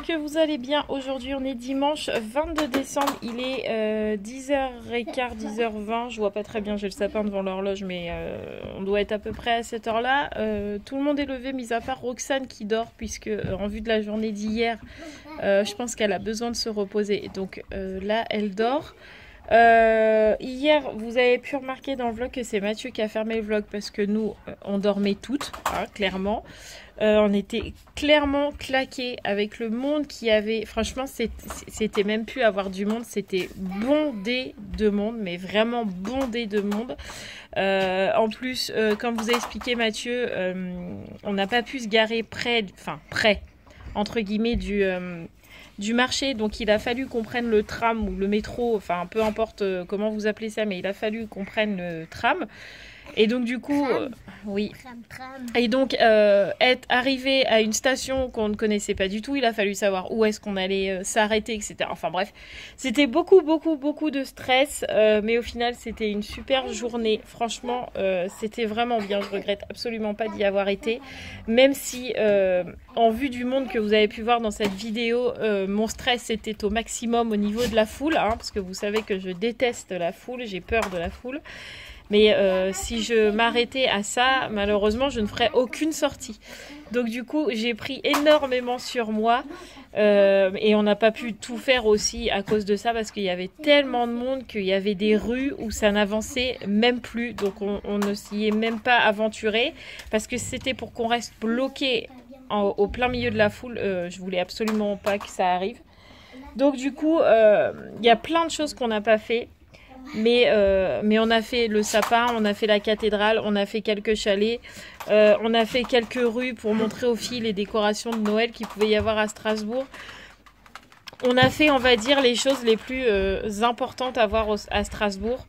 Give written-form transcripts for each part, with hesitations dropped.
que vous allez bien. Aujourd'hui on est dimanche 22 décembre, il est 10h15, 10h20, je vois pas très bien, j'ai le sapin devant l'horloge mais on doit être à peu près à cette heure là. Tout le monde est levé mis à part Roxane qui dort puisque en vue de la journée d'hier je pense qu'elle a besoin de se reposer, donc là elle dort. Hier vous avez pu remarquer dans le vlog que c'est Mathieu qui a fermé le vlog parce que nous on dormait toutes, hein, clairement. On était clairement claqués avec le monde qu'il y avait. Franchement c'était même plus avoir du monde, c'était bondé de monde, mais vraiment bondé de monde. En plus comme vous a expliqué Mathieu, on n'a pas pu se garer près entre guillemets du marché, donc il a fallu qu'on prenne le tram ou le métro, enfin peu importe comment vous appelez ça, mais il a fallu qu'on prenne le tram. Et donc du coup, oui. Tram. Et donc être arrivé à une station qu'on ne connaissait pas du tout, il a fallu savoir où est-ce qu'on allait s'arrêter, etc. Enfin bref, c'était beaucoup de stress, mais au final c'était une super journée. Franchement, c'était vraiment bien. Je regrette absolument pas d'y avoir été, même si en vue du monde que vous avez pu voir dans cette vidéo, mon stress était au maximum au niveau de la foule, hein, parce que vous savez que je déteste la foule, j'ai peur de la foule. Mais si je m'arrêtais à ça, malheureusement, je ne ferais aucune sortie. Donc du coup, j'ai pris énormément sur moi. Et on n'a pas pu tout faire aussi à cause de ça, parce qu'il y avait tellement de monde qu'il y avait des rues où ça n'avançait même plus. Donc on ne s'y est même pas aventuré, parce que c'était pour qu'on reste bloqué au plein milieu de la foule. Je voulais absolument pas que ça arrive. Donc du coup, il y a plein de choses qu'on n'a pas fait. Mais on a fait le sapin, on a fait la cathédrale, on a fait quelques chalets, on a fait quelques rues pour montrer aux filles les décorations de Noël qu'il pouvait y avoir à Strasbourg. On a fait, on va dire, les choses les plus importantes à voir à Strasbourg.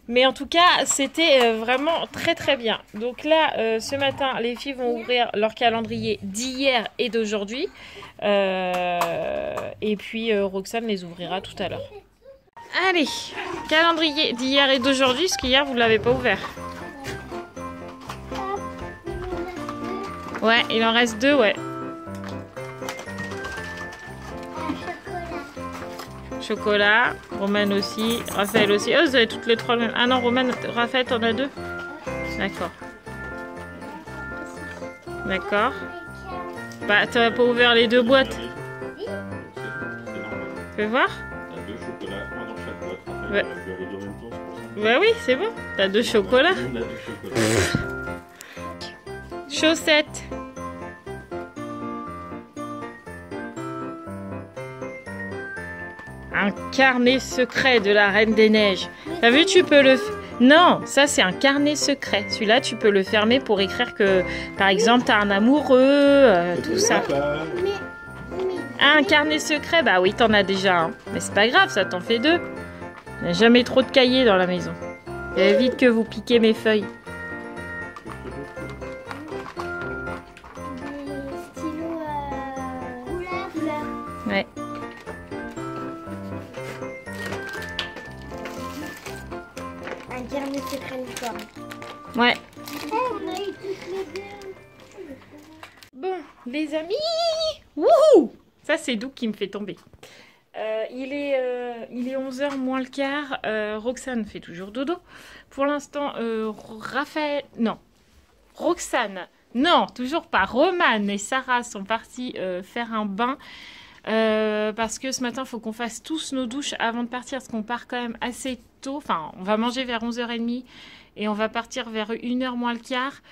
Mais en tout cas, c'était vraiment très bien. Donc là, ce matin, les filles vont ouvrir leur calendrier d'hier et d'aujourd'hui. Et puis Roxane les ouvrira tout à l'heure. Allez, calendrier d'hier et d'aujourd'hui, parce qu'hier vous ne l'avez pas ouvert. Ouais, il en reste 2, ouais. Chocolat, Romane aussi, Raphaël aussi. Oh, vous avez toutes les 3 le même. Ah non, Romane, Raphaël, t'en as 2. D'accord. D'accord. Bah, t'as pas ouvert les 2 boîtes. Fais voir. Ouais. Bah oui, c'est bon. T'as 2 chocolats. Chaussettes. Un carnet secret de la Reine des Neiges. T'as vu, tu peux le... Non, ça c'est un carnet secret. Celui-là, tu peux le fermer pour écrire que, par exemple, t'as un amoureux, tout ça. Ah, un carnet secret, bah oui, t'en as déjà un. Mais c'est pas grave, ça t'en fait 2. Il n'y a jamais trop de cahiers dans la maison. Évite que vous piquez mes feuilles. Des stylos couleur. Ouais. Un carnet secret licorne. Ouais. On a eu toutes les 2. Bon, les amis. Wouhou! Ça, c'est Doux qui me fait tomber. Il est 11h moins le quart. Roxane fait toujours dodo. Pour l'instant, Roxane, non, toujours pas. Romane et Sarah sont partis faire un bain. Parce que ce matin, il faut qu'on fasse tous nos douches avant de partir. Parce qu'on part quand même assez tôt. Enfin, on va manger vers 11h30 et on va partir vers 1h moins le quart.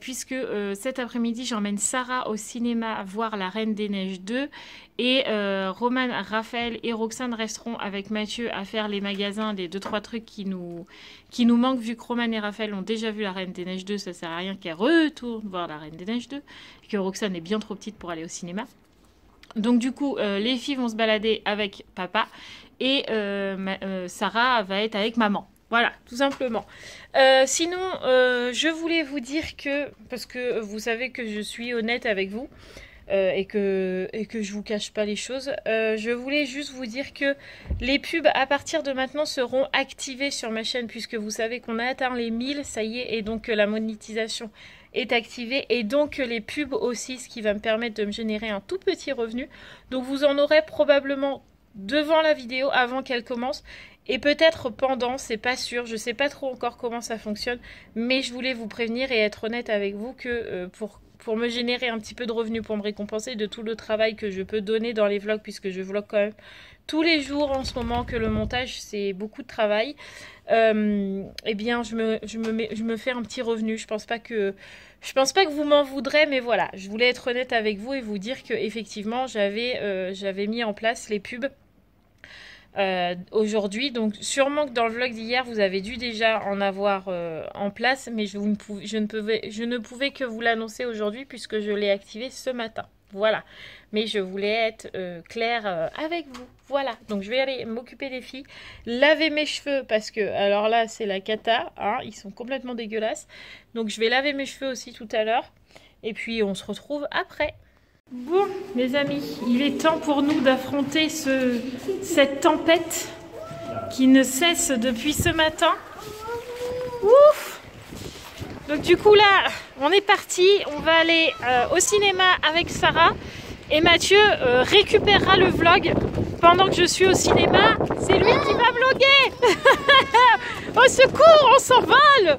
Puisque cet après-midi j'emmène Sarah au cinéma voir La Reine des Neiges 2 et Romane, Raphaël et Roxane resteront avec Mathieu à faire les magasins, les 2-3 trucs qui nous manquent, vu que Romane et Raphaël ont déjà vu La Reine des Neiges 2, ça sert à rien qu'elles retournent voir La Reine des Neiges 2 et que Roxane est bien trop petite pour aller au cinéma. Donc du coup les filles vont se balader avec papa et Sarah va être avec maman. Voilà, tout simplement. Sinon, je voulais vous dire que, parce que vous savez que je suis honnête avec vous et que je vous cache pas les choses, je voulais juste vous dire que les pubs à partir de maintenant seront activées sur ma chaîne, puisque vous savez qu'on a atteint les 1000, ça y est, et donc la monétisation est activé et donc les pubs aussi, ce qui va me permettre de me générer un tout petit revenu. Donc vous en aurez probablement devant la vidéo, avant qu'elle commence, et peut-être pendant, c'est pas sûr, je sais pas trop encore comment ça fonctionne, mais je voulais vous prévenir et être honnête avec vous que pour me générer un petit peu de revenus, pour me récompenser de tout le travail que je peux donner dans les vlogs, puisque je vlog quand même tous les jours en ce moment, que le montage c'est beaucoup de travail, eh bien je me fais un petit revenu. Je pense pas que vous m'en voudrez, mais voilà, je voulais être honnête avec vous et vous dire que effectivement j'avais mis en place les pubs aujourd'hui. Donc sûrement que dans le vlog d'hier vous avez dû déjà en avoir en place, mais je ne pouvais que vous l'annoncer aujourd'hui puisque je l'ai activé ce matin. Voilà, mais je voulais être claire avec vous. Voilà, donc je vais aller m'occuper des filles, laver mes cheveux parce que, alors là c'est la cata, hein, ils sont complètement dégueulasses. Donc je vais laver mes cheveux aussi tout à l'heure et puis on se retrouve après. Bon les amis, il est temps pour nous d'affronter cette tempête qui ne cesse depuis ce matin. Ouf! Donc du coup là, on est parti, on va aller au cinéma avec Sarah et Mathieu récupérera le vlog pendant que je suis au cinéma. C'est lui qui va vlogger. Au secours, on s'envole.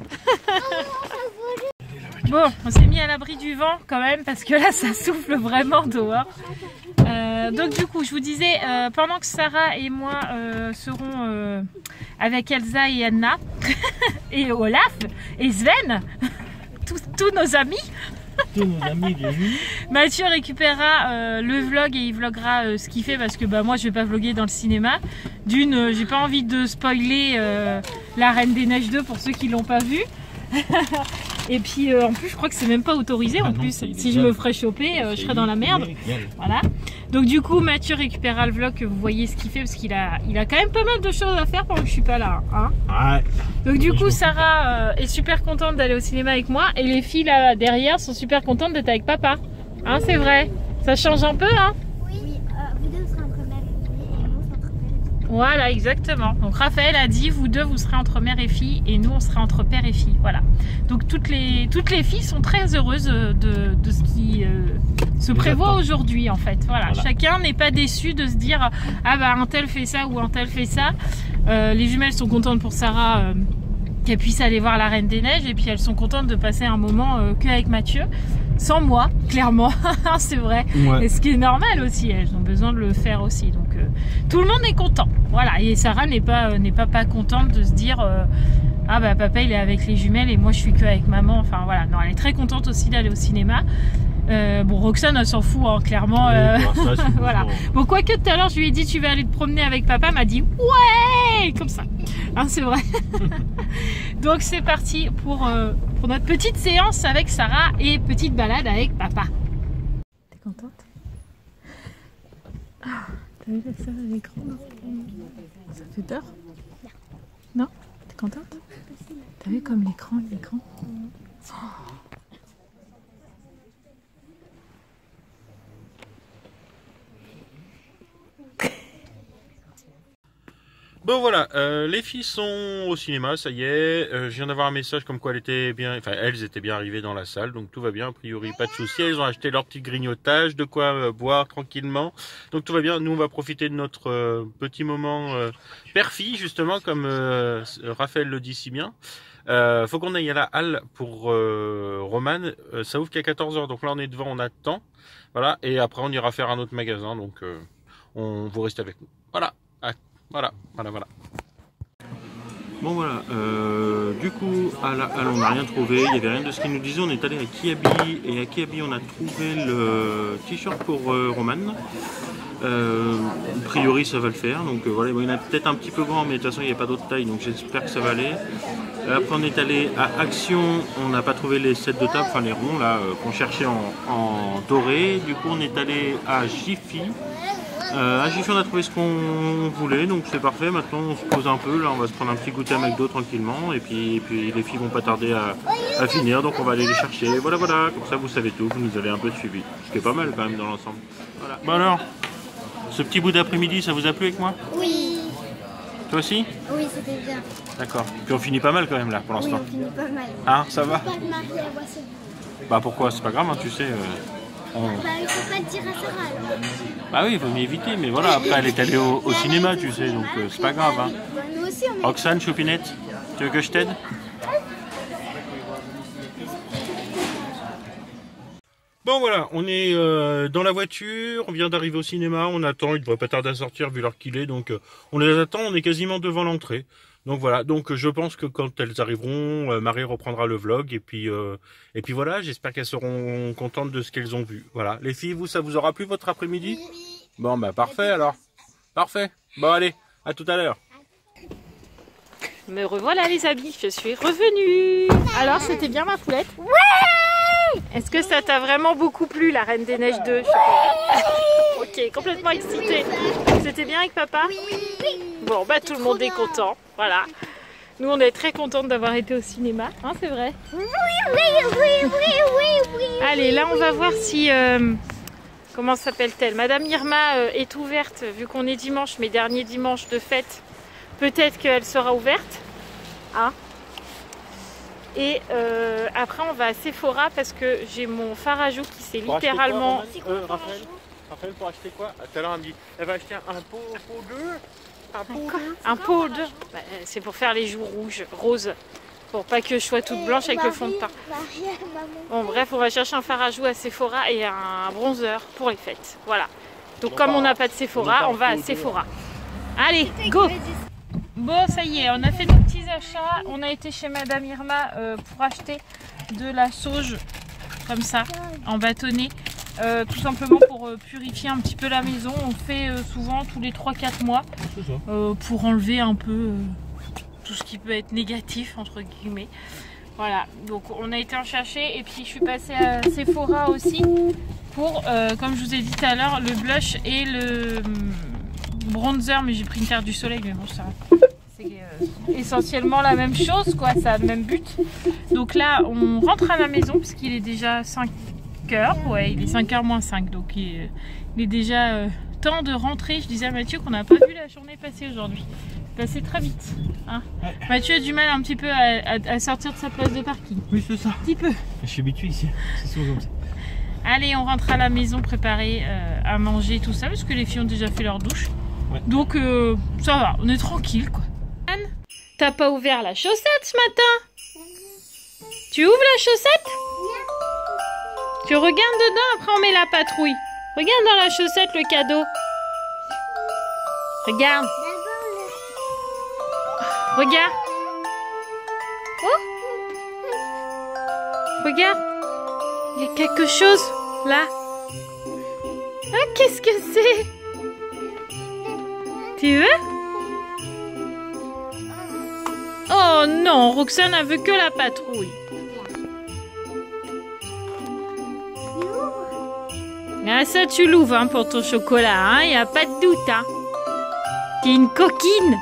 Bon, on s'est mis à l'abri du vent quand même parce que là ça souffle vraiment dehors. Donc du coup je vous disais, pendant que Sarah et moi serons avec Elsa et Anna et Olaf et Sven, tous nos amis, Mathieu récupérera le vlog et il vloggera ce qu'il fait parce que moi je vais pas vlogger dans le cinéma. D'une, j'ai pas envie de spoiler La Reine des Neiges 2 pour ceux qui l'ont pas vu. Et puis en plus je crois que c'est même pas autorisé en plus, si je me ferais choper je serais dans la merde. Voilà. Donc du coup Mathieu récupérera le vlog, que vous voyez ce qu'il fait parce qu'il a quand même pas mal de choses à faire pendant que je suis pas là, hein. Ouais. Donc du coup Sarah est super contente d'aller au cinéma avec moi et les filles là derrière sont super contentes d'être avec papa, hein, c'est vrai, ça change un peu, hein. Vous deux serez entre mère et fille et nous on sera entre père et fille. Voilà, exactement. Donc Raphaël a dit, vous deux vous serez entre mère et fille et nous on sera entre père et fille. Voilà. Donc toutes les filles sont très heureuses de ce qui se prévoit aujourd'hui en fait. Voilà. Chacun n'est pas déçu de se dire ah bah un tel fait ça ou un tel fait ça. Les jumelles sont contentes pour Sarah qu'elle puisse aller voir la Reine des Neiges et puis elles sont contentes de passer un moment qu'avec Mathieu. Sans moi, clairement, c'est vrai. Ouais. Et ce qui est normal aussi, elles ont besoin de le faire aussi. Donc tout le monde est content. Voilà. Et Sarah n'est pas contente de se dire ah bah papa il est avec les jumelles et moi je suis que avec maman. Enfin voilà. Non, elle est très contente aussi d'aller au cinéma. Bon, Roxane elle s'en fout, hein, clairement. Oui, ça, voilà. Bon, quoique tout à l'heure je lui ai dit tu vas aller te promener avec papa, elle m'a dit ouais, comme ça. Hein, c'est vrai. Donc c'est parti pour notre petite séance avec Sarah et petite balade avec papa. T'es contente? Ah, t'as vu ça à l'écran? Ça fait peur? Non? T'es contente? T'as vu comme l'écran? Oh. Bon voilà, les filles sont au cinéma, ça y est. Je viens d'avoir un message comme quoi elles étaient bien arrivées dans la salle, donc tout va bien, a priori pas de soucis. Elles ont acheté leur petit grignotage, de quoi boire tranquillement, donc tout va bien. Nous on va profiter de notre petit moment père-fille justement, comme Raphaël le dit si bien. Faut qu'on aille à la halle pour Romane, ça ouvre qu'à 14 h, donc là on est devant, on attend. Voilà, et après on ira faire un autre magasin, donc vous restez avec nous. Voilà. Voilà. Bon voilà, du coup à la halle on n'a rien trouvé, il n'y avait rien de ce qu'ils nous disaient. On est allé à Kiabi et à Kiabi on a trouvé le t-shirt pour Romane. A priori ça va le faire, donc voilà, il y en a peut-être un petit peu grand mais de toute façon il n'y a pas d'autre taille, donc j'espère que ça va aller. Après on est allé à Action, on n'a pas trouvé les sets de table, enfin les ronds là qu'on cherchait en doré. Du coup on est allé à Jiffy. À Jiffy on a trouvé ce qu'on voulait, donc c'est parfait. Maintenant on se pose un peu, là on va se prendre un petit goûter à McDo tranquillement et puis les filles vont pas tarder à finir, donc on va aller les chercher. Voilà, comme ça vous savez tout, vous nous avez un peu suivi, ce qui est pas mal quand même dans l'ensemble. Voilà. Bon alors, ce petit bout d'après-midi ça vous a plu avec moi? Oui. Toi aussi? Oui, c'était bien. D'accord, puis on finit pas mal quand même là pour l'instant. Oui, on finit pas mal. Hein, ça va? Pas de Marie à Boissy. Bah pourquoi? C'est pas grave, hein, tu sais. Bah, il faut pas le dire à Sarah alors. Bah oui, il faut m'éviter, mais voilà, après elle est allée au cinéma, tu sais, donc c'est pas grave. Hein. Bah, nous aussi on est. Roxane, Choupinette, tu veux que je t'aide? Bon voilà, on est dans la voiture, on vient d'arriver au cinéma, on attend, il devrait pas tarder à sortir vu l'heure qu'il est, donc on les attend, on est quasiment devant l'entrée. Donc voilà, donc je pense que quand elles arriveront, Marie reprendra le vlog et puis voilà, j'espère qu'elles seront contentes de ce qu'elles ont vu. Voilà, les filles, vous, ça vous aura plu votre après-midi? Bon bah parfait alors, parfait. Bon allez, à tout à l'heure. Me revoilà les amis, je suis revenue. Alors c'était bien ma poulette? Ouais. Est-ce que ça t'a vraiment beaucoup plu la Reine des Neiges 2? Ok, complètement excitée. C'était bien avec papa? Bon bah tout le monde est content, voilà. Nous on est très contentes d'avoir été au cinéma, hein, c'est vrai? Oui. Allez, là on va voir si... comment s'appelle-t-elle? Madame Irma est ouverte, vu qu'on est dimanche, mais dernier dimanche de fête. Peut-être qu'elle sera ouverte. Hein? Et après on va à Sephora parce que j'ai mon fard à joues qui s'est littéralement... Raphaël, pour acheter quoi? Tout à l'heure, elle va acheter un pot bleu. Un pot de... Bah, c'est pour faire les joues roses. Pour pas que je sois toute blanche avec le fond de teint. Bon bref, on va chercher un fard à joues à Sephora et un bronzer pour les fêtes. Voilà. Donc comme on n'a pas de Sephora, on va à Sephora. Allez, go! Bon, ça y est, on a fait nos petits achats. On a été chez Madame Irma pour acheter de la sauge, comme ça, en bâtonnet. Tout simplement pour purifier un petit peu la maison. On fait souvent tous les 3-4 mois pour enlever un peu tout ce qui peut être négatif, entre guillemets. Voilà, donc on a été en chercher et puis je suis passée à Sephora aussi pour, comme je vous ai dit tout à l'heure, le blush et le bronzer, mais j'ai pris une terre du soleil, mais bon, ça c'est essentiellement la même chose, quoi, ça a le même but. Donc là, on rentre à la maison puisqu'il est déjà 5 h, ouais, il est 5 h moins 5, donc il est déjà temps de rentrer. Je disais à Mathieu qu'on n'a pas vu la journée passer aujourd'hui. Passer très vite. Hein. Ouais. Mathieu a du mal un petit peu à sortir de sa place de parking. Oui, c'est ça. Un petit peu. Je suis habitué ici. C'est souvent comme ça. Allez, on rentre à la maison préparer à manger tout ça parce que les filles ont déjà fait leur douche. Ouais. Donc ça va, on est tranquille quoi. Anne, t'as pas ouvert la chaussette ce matin? Tu ouvres la chaussette? Tu regardes dedans, après on met la patrouille. Regarde dans la chaussette le cadeau. Regarde. Regarde. Oh. Regarde. Il y a quelque chose là. Ah, qu'est-ce que c'est? Tu veux? Oh non, Roxane a vu que la patrouille. Ah, ça tu l'ouvres hein, pour ton chocolat, hein, y a pas de doute. Hein. T'es une coquine.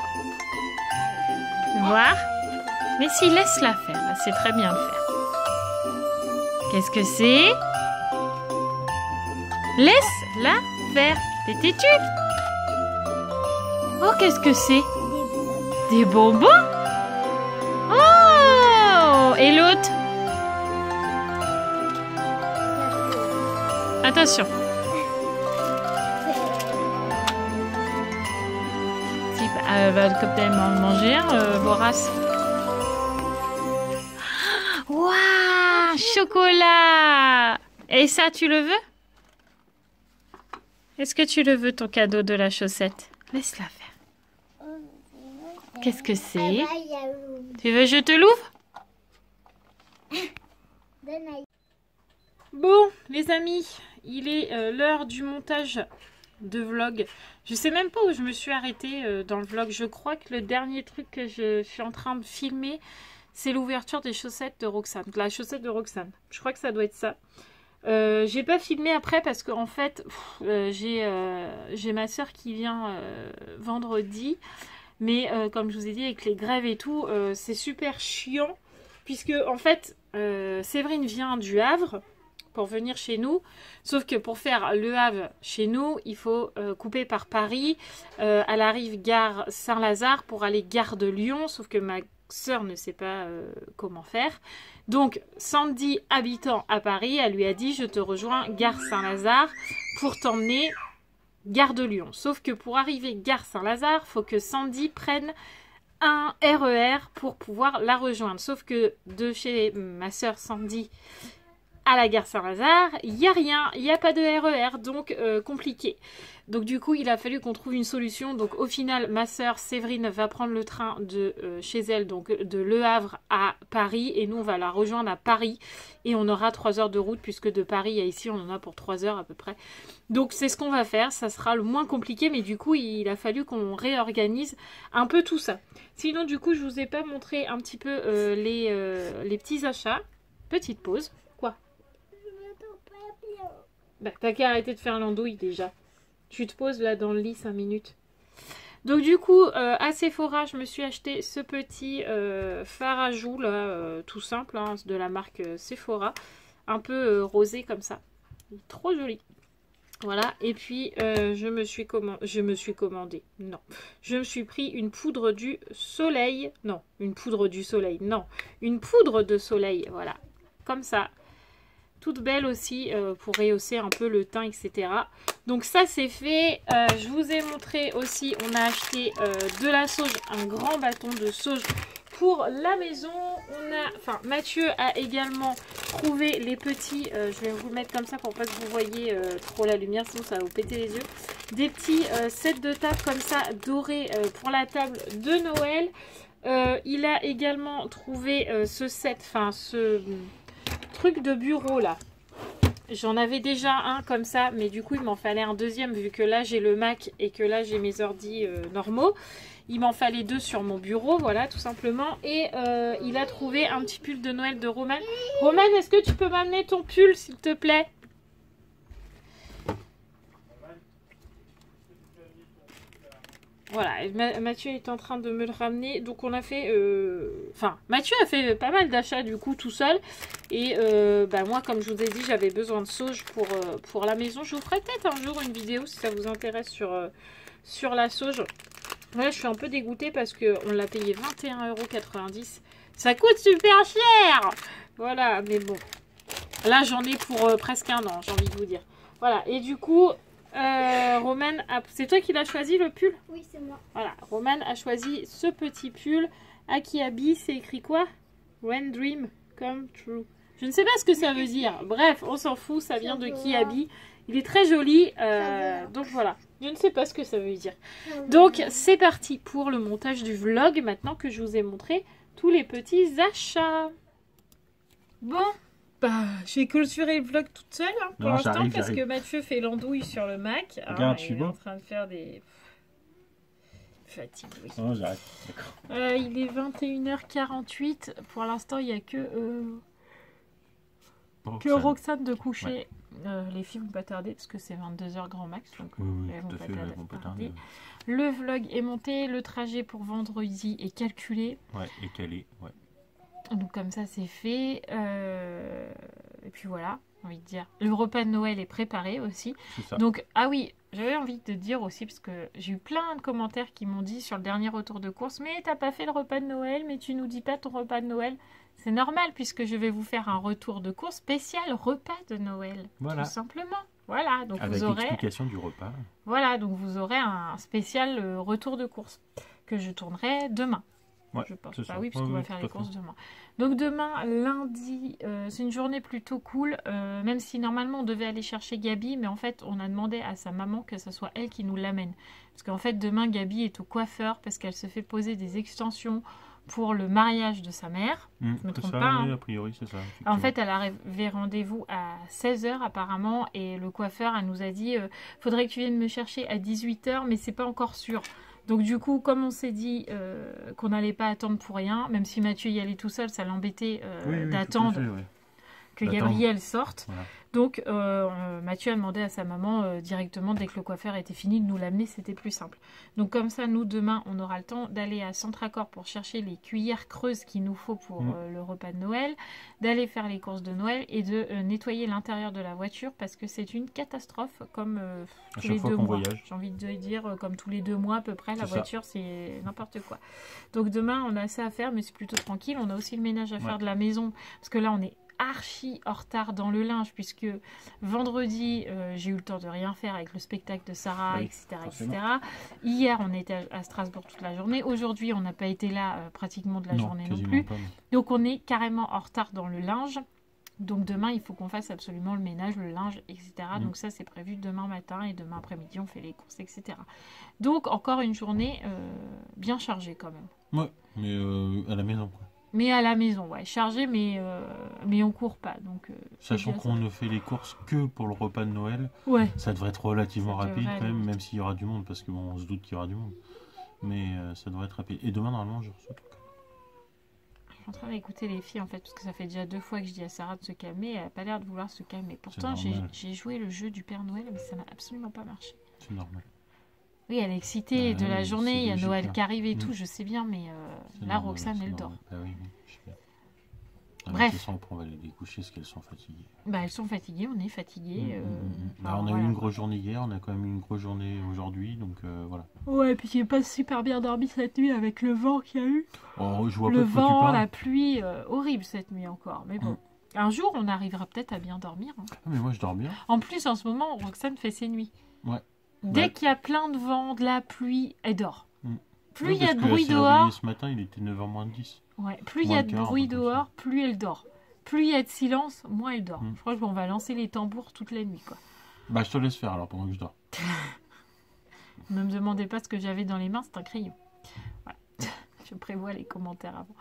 Voir. Mais si, laisse-la faire, elle sait très bien le faire. Qu'est-ce que c'est? Laisse-la faire. T'es têtu? Oh, qu'est-ce que c'est? Des bonbons? Oh! Et l'autre? Attention. Si, va comme t'as manger un, vorace. Waouh, chocolat! Et ça, tu le veux? Est-ce que tu le veux, ton cadeau de la chaussette? Laisse-la faire. Qu'est-ce que c'est? Tu veux que je te l'ouvre? Bon, les amis, il est l'heure du montage de vlog. Je sais même pas où je me suis arrêtée dans le vlog. Je crois que le dernier truc que je suis en train de filmer, c'est l'ouverture des chaussettes de Roxane. La chaussette de Roxane. Je crois que ça doit être ça. J'ai pas filmé après parce qu'en fait, j'ai ma soeur qui vient vendredi. Mais comme je vous ai dit, avec les grèves et tout, c'est super chiant. Puisque en fait, Séverine vient du Havre. pour venir chez nous. Sauf que pour faire Le Havre chez nous, il faut couper par Paris. Elle arrive gare Saint-Lazare pour aller gare de Lyon. Sauf que ma sœur ne sait pas comment faire. Donc Sandy, habitant à Paris, elle lui a dit je te rejoins gare Saint-Lazare pour t'emmener gare de Lyon. Sauf que pour arriver gare Saint-Lazare, faut que Sandy prenne un RER pour pouvoir la rejoindre. Sauf que de chez ma sœur Sandy à la gare Saint-Lazare, il n'y a rien, il n'y a pas de RER, donc compliqué. Donc du coup, il a fallu qu'on trouve une solution. Donc au final, ma sœur Séverine va prendre le train de chez elle, donc de Le Havre à Paris, et nous on va la rejoindre à Paris, et on aura 3 heures de route, puisque de Paris à ici, on en a pour 3 heures à peu près. Donc c'est ce qu'on va faire, ça sera le moins compliqué, mais du coup, il a fallu qu'on réorganise un peu tout ça. Sinon, du coup, je vous ai pas montré un petit peu les petits achats. Petite pause. Quoi? Bah, t'as qu'à arrêter de faire l'andouille déjà. Tu te poses là dans le lit 5 minutes. Donc du coup, à Sephora, je me suis acheté ce petit fard à joues là, tout simple, hein, de la marque Sephora. Un peu rosé comme ça. Il est trop joli. Voilà, et puis je me suis pris une poudre du soleil. Non, une poudre du soleil, non. Une poudre de soleil, voilà. Comme ça. Toute belle aussi pour rehausser un peu le teint, etc. Donc ça c'est fait. Je vous ai montré aussi, on a acheté de la sauge, un grand bâton de sauge pour la maison. Mathieu a également trouvé les petits, je vais vous mettre comme ça pour pas que vous voyez trop la lumière, sinon ça va vous péter les yeux. Des petits sets de table comme ça, dorés pour la table de Noël. Il a également trouvé ce truc de bureau là. J'en avais déjà un comme ça, mais du coup il m'en fallait un deuxième vu que là j'ai le Mac et que là j'ai mes ordis normaux. Il m'en fallait 2 sur mon bureau, voilà, tout simplement. Et il a trouvé un petit pull de Noël de Roman. Roman, est-ce que tu peux m'amener ton pull, s'il te plaît? Voilà, Mathieu est en train de me le ramener. Donc on a fait... Mathieu a fait pas mal d'achats du coup tout seul. Et moi, comme je vous ai dit, j'avais besoin de sauge pour la maison. Je vous ferai peut-être un jour une vidéo si ça vous intéresse sur la sauge. Là, je suis un peu dégoûtée parce qu'on l'a payé 21,90 €. Ça coûte super cher! Voilà, mais bon. Là, j'en ai pour presque un an, j'ai envie de vous dire. Voilà, et du coup... Roman, c'est toi qui l'as choisi le pull? Oui, c'est moi. Voilà, Roman a choisi ce petit pull. Akiabi, c'est écrit quoi? When dream come true. Je ne sais pas ce que ça veut dire. Bref, on s'en fout, ça vient de Kiabi. Il est très joli. Donc voilà, je ne sais pas ce que ça veut dire. Donc c'est parti pour le montage du vlog. Maintenant que je vous ai montré tous les petits achats. Bon. Bah, j'ai clôturé le vlog toute seule hein, pour l'instant parce que Mathieu fait l'andouille sur le Mac. Regarde, il est en train de faire des... Fatigue, oui. Non, j'arrête. D'accord. Il est 21h48. Pour l'instant, il n'y a que Roxane de coucher. Ouais. Les filles vont pas tarder parce que c'est 22h grand max. Donc oui, elles tout à fait, elles vont pas tarder. Le vlog est monté. Le trajet pour vendredi est calculé. Ouais, et calé, ouais. Donc comme ça c'est fait, et puis voilà, j'ai envie de dire. Le repas de Noël est préparé aussi. Ça. Donc, ah oui, j'avais envie de dire aussi, parce que j'ai eu plein de commentaires qui m'ont dit sur le dernier retour de course, mais t'as pas fait le repas de Noël, mais tu nous dis pas ton repas de Noël. C'est normal puisque je vais vous faire un retour de course spécial repas de Noël, voilà. Tout simplement. Voilà, donc avec vous aurez l'explication du repas. Voilà, donc vous aurez un spécial retour de course que je tournerai demain. Ouais, je pense. Bah oui, parce qu'on va faire les courses demain. Donc demain, lundi, c'est une journée plutôt cool, même si normalement on devait aller chercher Gabi, mais en fait on a demandé à sa maman que ce soit elle qui nous l'amène. Parce qu'en fait demain Gabi est au coiffeur parce qu'elle se fait poser des extensions pour le mariage de sa mère. Je me trompe pas. Oui, a priori c'est ça. En fait elle avait rendez-vous à 16 h apparemment et le coiffeur elle nous a dit faudrait que tu viennes me chercher à 18 h mais c'est pas encore sûr. Donc du coup, comme on s'est dit qu'on n'allait pas attendre pour rien, même si Mathieu y allait tout seul, ça l'embêtait d'attendre que Attends. Gabriel sorte. Voilà. Donc Mathieu a demandé à sa maman directement, dès que le coiffeur était fini, de nous l'amener, c'était plus simple. Donc comme ça, nous, demain, on aura le temps d'aller à Centracor pour chercher les cuillères creuses qu'il nous faut pour le repas de Noël, d'aller faire les courses de Noël et de nettoyer l'intérieur de la voiture parce que c'est une catastrophe comme tous chaque les fois 2 qu'on mois. voyage. J'ai envie de dire comme tous les 2 mois à peu près, la C'est ça. voiture, c'est n'importe quoi. Donc demain, on a ça à faire, mais c'est plutôt tranquille. On a aussi le ménage à faire de la maison parce que là, on est archi en retard dans le linge puisque vendredi j'ai eu le temps de rien faire avec le spectacle de Sarah, Oui, etc., forcément. etc. Hier on était à Strasbourg toute la journée, aujourd'hui on n'a pas été là pratiquement de la journée non quasiment plus, pas, mais- donc on est carrément en retard dans le linge. Donc demain il faut qu'on fasse absolument le ménage, le linge, etc. Donc ça c'est prévu demain matin et demain après-midi on fait les courses, etc. Donc encore une journée bien chargée quand même. Ouais, mais à la maison, quoi. Mais à la maison, ouais, chargé, mais on court pas. Donc, c'est Sachant bien qu'on ça. ne fait les courses que pour le repas de Noël, Ouais, ça devrait être relativement Ça rapide devrait quand même, aller même s'il y aura du monde, parce que bon, on se doute qu'il y aura du monde. Mais ça devrait être rapide. Et demain, normalement, je reçois tout. je suis en train d'écouter les filles en fait, parce que ça fait déjà 2 fois que je dis à Sarah de se calmer. Elle n'a pas l'air de vouloir se calmer. Pourtant, normal. j'ai joué le jeu du Père Noël, mais ça n'a absolument pas marché. C'est normal. Oui, elle est excitée de la oui, journée, il y a c'est Noël logique, qui arrive et hein. tout, je sais bien, mais C'est là, normal, Roxane, c'est elle dort. normal. Bah oui, oui, je sais bien. Ah, Bref. De toute façon, après, on va les découcher parce qu'elles sont fatiguées. Bah, elles sont fatiguées, on est fatigués. Bah, on a eu une grosse journée hier, on a quand même eu une grosse journée aujourd'hui, donc voilà. Ouais, puis j'ai pas super bien dormi cette nuit avec le vent qu'il y a eu. Oh, je vois Le pas de quoi tu vent, parles. la pluie, horrible cette nuit encore. Mais bon, un jour, on arrivera peut-être à bien dormir. Hein. Ah, mais moi, je dors bien. En plus, en ce moment, Roxane fait ses nuits. Ouais. Dès Ouais. qu'il y a plein de vent, de la pluie, elle dort. Plus Ouais, il y a parce de que bruit elle s'est réveillée dehors, ce matin, il était 9h moins 10. ouais, plus il y moins a le de quart, bruit un truc comme ça. dehors, plus elle dort. Plus il y a de silence, moins elle dort. Mm. Je crois qu'on va lancer les tambours toute la nuit, quoi. Bah, je te laisse faire alors pendant que je dors. Ne me demandez pas ce que j'avais dans les mains, c'est un crayon. Voilà. Je prévois les commentaires avant.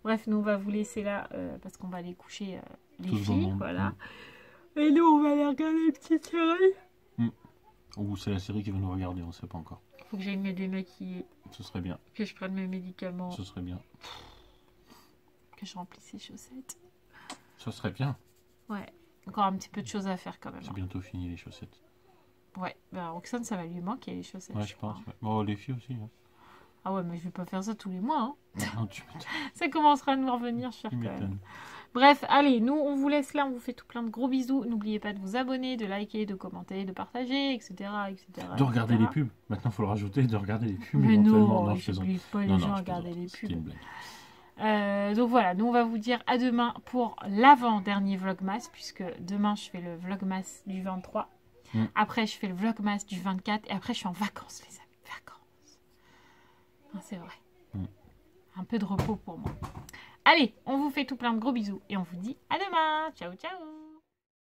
Bref, nous on va vous laisser là parce qu'on va aller coucher les Tous dans le filles, monde. voilà. Et nous on va aller regarder une petite série. Ou c'est la série qui va nous regarder, on sait pas encore. Faut que j'aille me démaquiller, Ce serait bien. que je prenne mes médicaments, Ce serait bien. que je remplisse les chaussettes. Ce serait bien. Ouais, encore un petit peu de choses à faire quand même. C'est bientôt fini les chaussettes. Ouais, bah Roxane ça va lui manquer les chaussettes. Ouais, je je pense. crois. Ouais. Bon, les filles aussi. Hein. Ah ouais, mais je vais pas faire ça tous les mois. Hein. Non, tu m'étonnes. Ça commencera à nous revenir, cher Tu quand même. m'étonnes. Bref, allez, nous on vous laisse là, on vous fait tout plein de gros bisous. N'oubliez pas de vous abonner, de liker, de commenter, de partager, etc. etc. De regarder etc. les pubs. Maintenant, il faut le rajouter, de regarder les pubs Mais éventuellement. non, je je plaisante. n'oblige pas les Non, gens non, à je regarder plaisante. les C'était pubs. une blague. Donc voilà, nous on va vous dire à demain pour l'avant-dernier Vlogmas, puisque demain je fais le Vlogmas du 23, après je fais le Vlogmas du 24, et après je suis en vacances les amis, vacances. Ah, c'est vrai. Un peu de repos pour moi. Allez, on vous fait tout plein de gros bisous, et on vous dit à demain. Ciao, ciao.